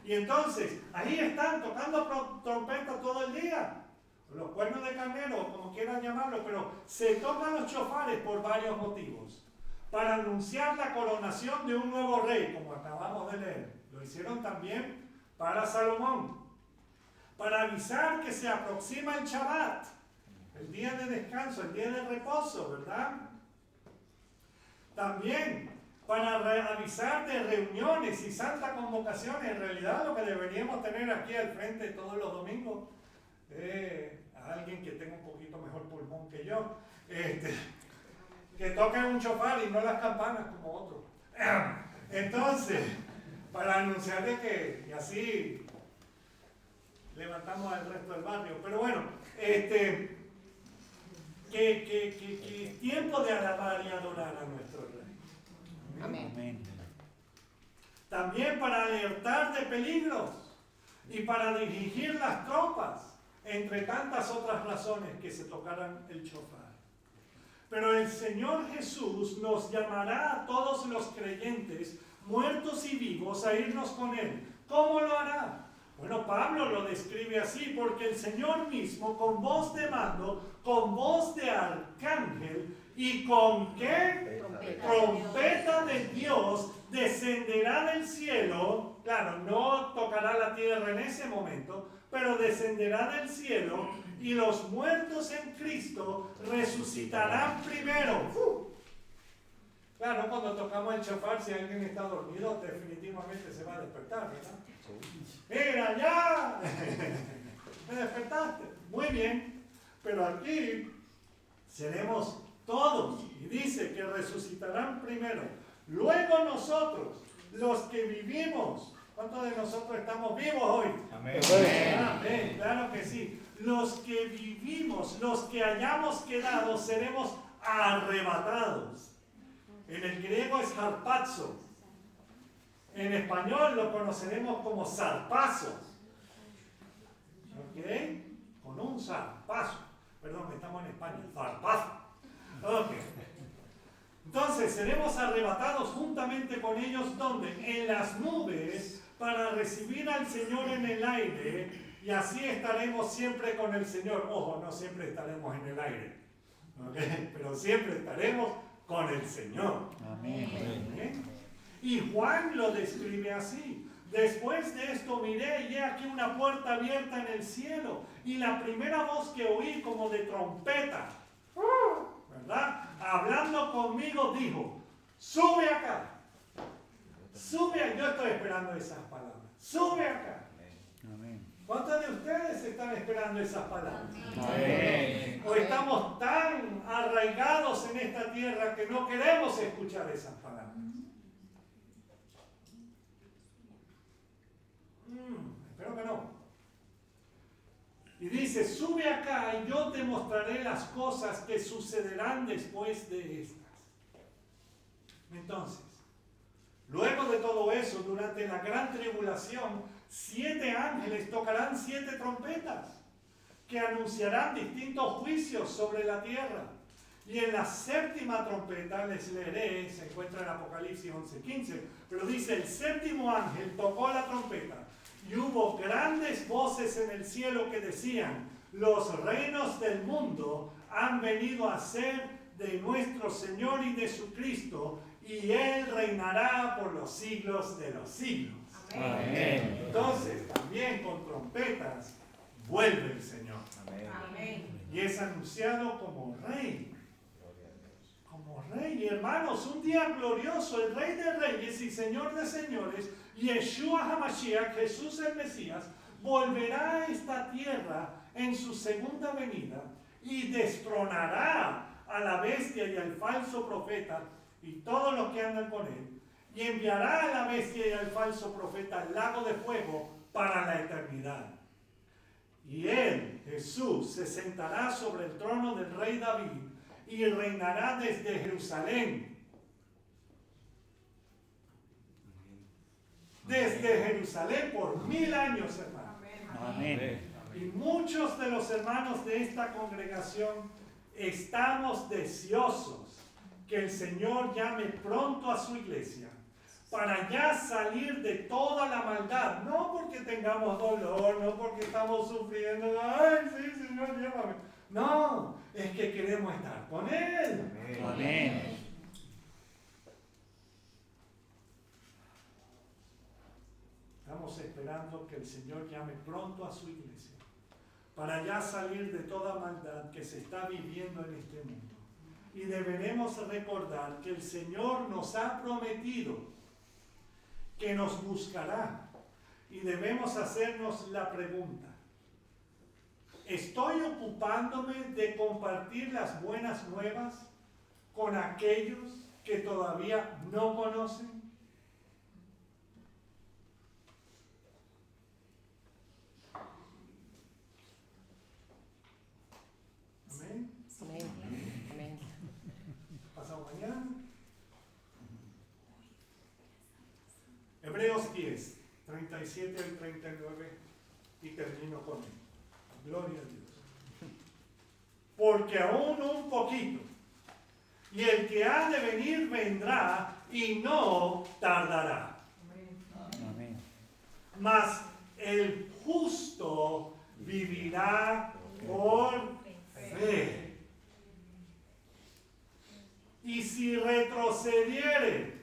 Speaker 2: Y entonces, ahí están tocando trompetas todo el día. Los cuernos de carnero, como quieran llamarlo, pero se tocan los chofares por varios motivos. Para anunciar la coronación de un nuevo rey, como acabamos de leer. Lo hicieron también para Salomón. Para avisar que se aproxima el Shabbat, el día de descanso, el día de reposo, ¿verdad? También para avisar de reuniones y santas convocaciones. En realidad lo que deberíamos tener aquí al frente todos los domingos, a alguien que tenga un poquito mejor pulmón que yo, que toque un shofar y no las campanas como otros. Entonces, para anunciar de que, y así levantamos al resto del barrio. Pero bueno, que es tiempo de alabar y adorar a nuestro Rey.
Speaker 1: Amén.
Speaker 2: También para alertar de peligros y para dirigir las tropas, entre tantas otras razones que se tocaran el shofar. Pero el Señor Jesús nos llamará a todos los creyentes, muertos y vivos, a irnos con Él. ¿Cómo lo hará? Bueno, Pablo lo describe así, porque el Señor mismo, con voz de mando, con voz de arcángel y con ¿qué? Trompeta de Dios, descenderá del cielo. Claro, no tocará la tierra en ese momento, pero descenderá del cielo y los muertos en Cristo resucitarán primero. Claro, cuando tocamos el shofar, si alguien está dormido, definitivamente se va a despertar, ¿verdad? ¡Mira, ya! ¿Me despertaste? Muy bien, pero aquí seremos todos, y dice que resucitarán primero. Luego nosotros, los que vivimos, ¿cuántos de nosotros estamos vivos hoy?
Speaker 3: Amén.
Speaker 2: Amén, claro que sí. Los que vivimos, los que hayamos quedado, seremos arrebatados. En el griego es harpazo. En español lo conoceremos como zarpazo. ¿Ok? Con un zarpazo. Perdón, estamos en España. Zarpazo. Ok. Entonces seremos arrebatados juntamente con ellos, ¿dónde? En las nubes, para recibir al Señor en el aire, y así estaremos siempre con el Señor. Ojo, no siempre estaremos en el aire, ¿okay? Pero siempre estaremos con el Señor.
Speaker 3: Amén.
Speaker 2: ¿Okay? Y Juan lo describe así: después de esto miré y he aquí una puerta abierta en el cielo, y la primera voz que oí como de trompeta, ¿verdad?, hablando conmigo, dijo: sube acá. Sube acá. Yo estoy esperando esas palabras. Sube acá.
Speaker 3: Amén.
Speaker 2: ¿Cuántos de ustedes están esperando esas palabras?
Speaker 3: Amén.
Speaker 2: O estamos tan arraigados en esta tierra que no queremos escuchar esas palabras. Espero que no. Y dice: sube acá y yo te mostraré las cosas que sucederán después de estas. Entonces, luego de todo eso, durante la gran tribulación, 7 ángeles tocarán 7 trompetas que anunciarán distintos juicios sobre la tierra. Y en la séptima trompeta, les leeré, se encuentra en Apocalipsis 11:15, pero dice: el séptimo ángel tocó la trompeta y hubo grandes voces en el cielo que decían: los reinos del mundo han venido a ser de nuestro Señor y de su Cristo, y Él reinará por los siglos de los siglos.
Speaker 3: Amén.
Speaker 2: Entonces, también con trompetas vuelve el Señor.
Speaker 3: Amén.
Speaker 2: Y es anunciado como Rey. Como Rey. Y hermanos, un día glorioso, el Rey de Reyes y Señor de Señores, Yeshua HaMashiach, Jesús el Mesías, volverá a esta tierra en su segunda venida y destronará a la bestia y al falso profeta y todos los que andan con él, y enviará a la bestia y al falso profeta al lago de fuego para la eternidad. Y él, Jesús, se sentará sobre el trono del rey David y reinará desde Jerusalén. Desde Jerusalén por 1000 años, hermano.
Speaker 3: Amén.
Speaker 2: Y muchos de los hermanos de esta congregación estamos deseosos que el Señor llame pronto a su iglesia para ya salir de toda la maldad, no porque tengamos dolor, no porque estamos sufriendo, ay, sí, Señor, llévame. No, es que queremos estar con Él.
Speaker 3: Amén.
Speaker 2: Estamos esperando que el Señor llame pronto a su iglesia para ya salir de toda maldad que se está viviendo en este mundo. Y deberemos recordar que el Señor nos ha prometido que nos buscará. Y debemos hacernos la pregunta: ¿estoy ocupándome de compartir las buenas nuevas con aquellos que todavía no conocen? Amén.
Speaker 1: Amén. Amén.
Speaker 2: Pasamos mañana. Hebreos 10, 37 al 39 y termino con él. Gloria a Dios. Porque aún un poquito, y el que ha de venir vendrá y no tardará.
Speaker 3: Amén.
Speaker 2: Mas el justo vivirá por fe. Y si retrocediere,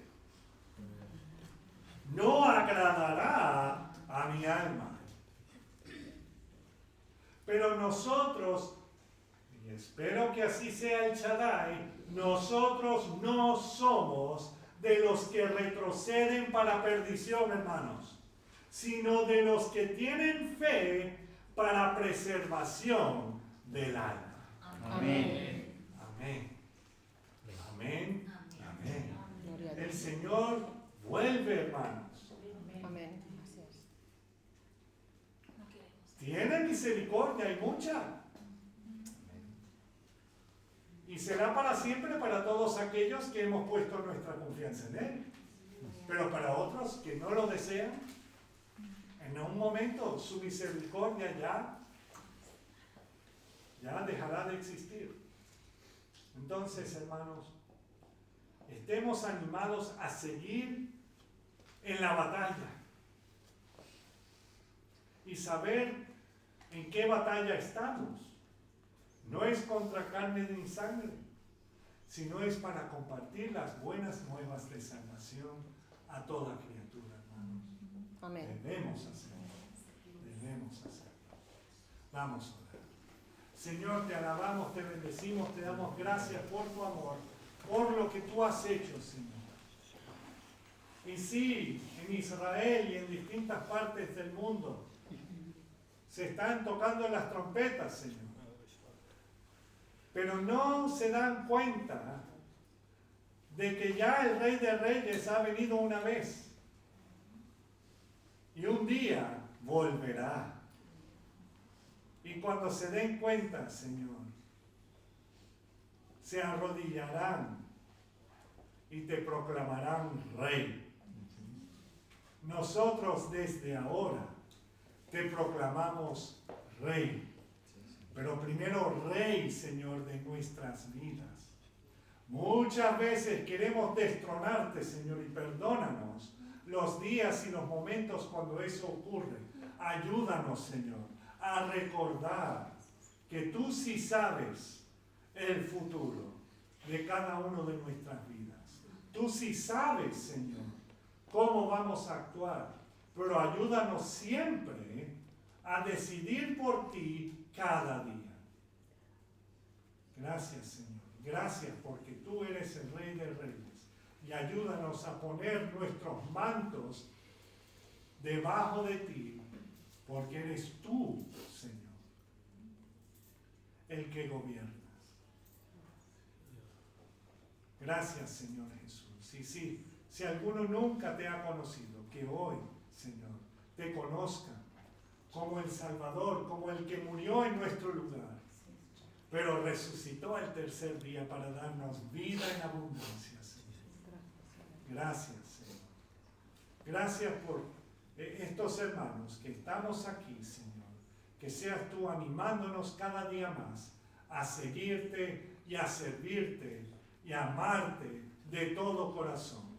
Speaker 2: no agradará a mi alma. Pero nosotros, y espero que así sea el Shaddai, nosotros no somos de los que retroceden para perdición, hermanos, sino de los que tienen fe para preservación del alma.
Speaker 3: Amén.
Speaker 2: Amén. Amén. Amén.
Speaker 1: Gloria a
Speaker 2: El
Speaker 1: Dios.
Speaker 2: Señor vuelve, hermanos.
Speaker 1: Amén. Así es.
Speaker 2: Tiene misericordia y mucha. Y será para siempre para todos aquellos que hemos puesto nuestra confianza en Él. Pero para otros que no lo desean, en un momento su misericordia ya dejará de existir. Entonces, hermanos, estemos animados a seguir en la batalla y saber en qué batalla estamos. No es contra carne ni sangre, sino es para compartir las buenas nuevas de salvación a toda criatura, hermanos.
Speaker 1: Amén.
Speaker 2: Debemos hacerlo. Debemos hacerlo. Vamos a orar. Señor, te alabamos, te bendecimos, te damos gracias por tu amor, por lo que tú has hecho, Señor. Y sí, en Israel y en distintas partes del mundo se están tocando las trompetas, Señor. Pero no se dan cuenta de que ya el Rey de Reyes ha venido una vez y un día volverá. Y cuando se den cuenta, Señor, se arrodillarán y te proclamarán Rey. Nosotros desde ahora te proclamamos Rey. Pero primero Rey, Señor, de nuestras vidas. Muchas veces queremos destronarte, Señor, y perdónanos los días y los momentos cuando eso ocurre. Ayúdanos, Señor, a recordar que tú sí sabes el futuro de cada uno de nuestras vidas. Tú sí sabes, Señor, cómo vamos a actuar, pero ayúdanos siempre a decidir por ti cada día. Gracias, Señor. Gracias porque tú eres el Rey de Reyes. Y ayúdanos a poner nuestros mantos debajo de ti porque eres tú, Señor, el que gobiernas. Gracias, Señor Jesús. Si alguno nunca te ha conocido, que hoy, Señor, te conozca como el Salvador, como el que murió en nuestro lugar, pero resucitó al tercer día para darnos vida en abundancia, Señor. Gracias, Señor. Gracias por estos hermanos que estamos aquí, Señor. Que seas tú animándonos cada día más a seguirte y a servirte y a amarte de todo corazón,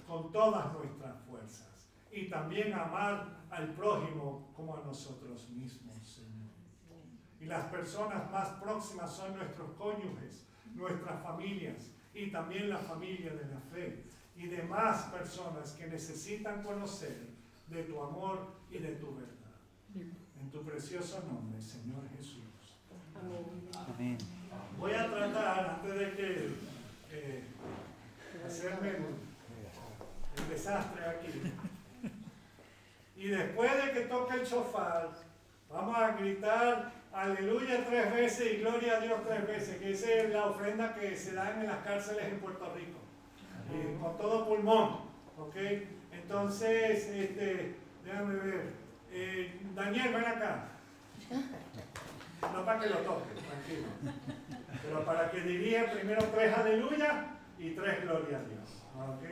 Speaker 2: con todas nuestras fuerzas, y también amar al prójimo como a nosotros mismos, Señor. Y las personas más próximas son nuestros cónyuges, nuestras familias y también la familia de la fe y demás personas que necesitan conocer de tu amor y de tu verdad. En tu precioso nombre, Señor Jesús.
Speaker 3: Amén.
Speaker 2: Voy a tratar, antes de que hacerme el desastre aquí, y después de que toque el shofar, vamos a gritar aleluya 3 veces y gloria a Dios 3 veces, que esa es la ofrenda que se dan en las cárceles en Puerto Rico, con todo pulmón, ¿ok? Entonces, déjame ver, Daniel, ven acá, no para que lo toque, tranquilo, pero para que dirija primero 3 aleluya y 3 gloria a Dios, ¿ok?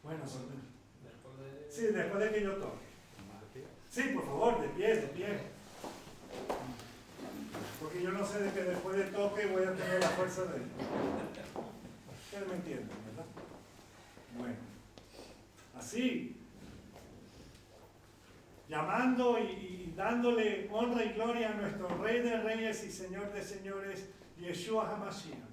Speaker 2: Bueno, sí, después de que yo toque. Sí, por favor, de pie. Porque yo no sé de que después de toque voy a tener la fuerza de él. Ustedes me entienden, ¿verdad? Bueno, así, llamando y dándole honra y gloria a nuestro Rey de Reyes y Señor de Señores, Yeshua HaMashiach.